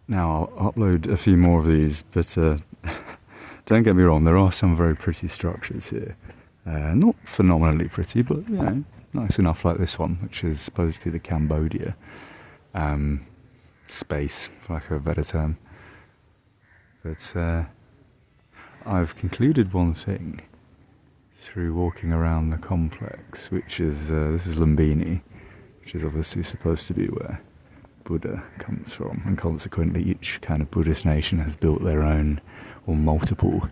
Now I'll upload a few more of these, but don't get me wrong, there are some very pretty structures here. Not phenomenally pretty, but you know, nice enough, like this one, which is supposed to be the Cambodia space, for lack of a better term. But I've concluded one thing through walking around the complex, which is, this is Lumbini, which is obviously supposed to be where Buddha comes from, and consequently each kind of Buddhist nation has built their own, or multiple,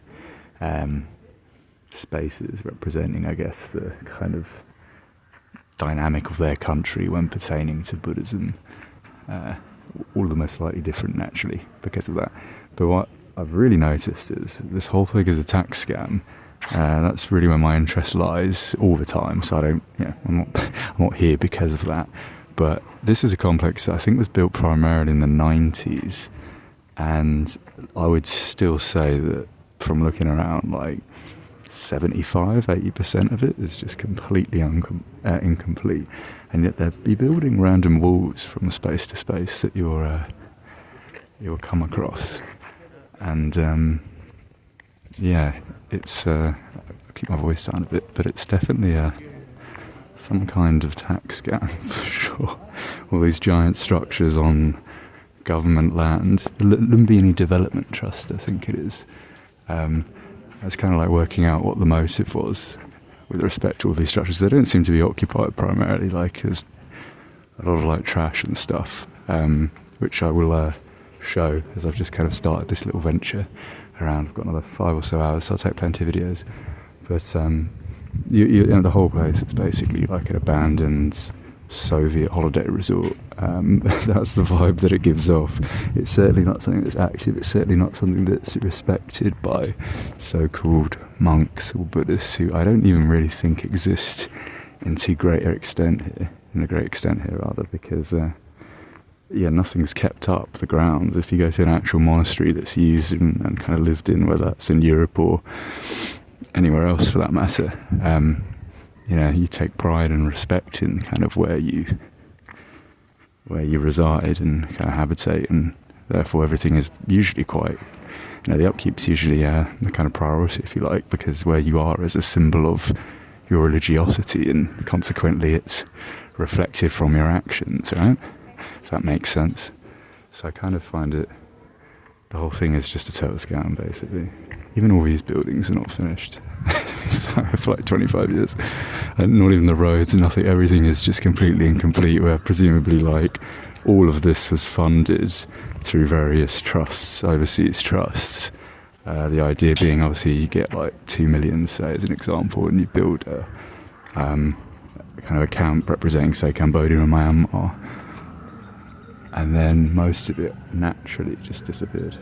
spaces representing, I guess, the kind of dynamic of their country when pertaining to Buddhism. All of them are slightly different naturally because of that. But what I've really noticed is this whole thing is a tax scam. That's really where my interest lies all the time. So I don't, I'm not here because of that. But this is a complex that I think was built primarily in the 90s, and I would still say that from looking around, like 75-80% of it is just completely incomplete, and yet they'll be building random walls from space to space that you'll come across, and it's I'll keep my voice down a bit, but it's definitely some kind of tax scam for sure. All these giant structures on government land, the Lumbini Development Trust, I think it is. It's kind of like working out what the motive was with respect to all these structures. They don't seem to be occupied primarily, like there's a lot of like trash and stuff, which I will show as I've just kind of started this little venture around. I've got another 5 or so hours, so I'll take plenty of videos. But you know, the whole place, it's basically like an abandoned Soviet holiday resort. That's the vibe that it gives off. It's certainly not something that's active. It's certainly not something that's respected by so-called monks or Buddhists, who I don't even really think exist in a great extent here, because nothing's kept up. The grounds, if you go to an actual monastery that's used and kind of lived in, whether that's in Europe or anywhere else for that matter, you take pride and respect in kind of where you reside and kind of habitate, and therefore everything is usually quite, the upkeep's usually the kind of priority, if you like, because where you are is a symbol of your religiosity, and consequently it's reflected from your actions, right? If that makes sense. So I kind of find the whole thing is just a total scam, basically. Even all these buildings are not finished. For like 25 years. And not even the roads, nothing, everything is just completely incomplete, where presumably like all of this was funded through various trusts, overseas trusts. The idea being obviously you get like 2 million, say, as an example, and you build a kind of a camp representing, say, Cambodia and Myanmar. And then most of it naturally just disappeared.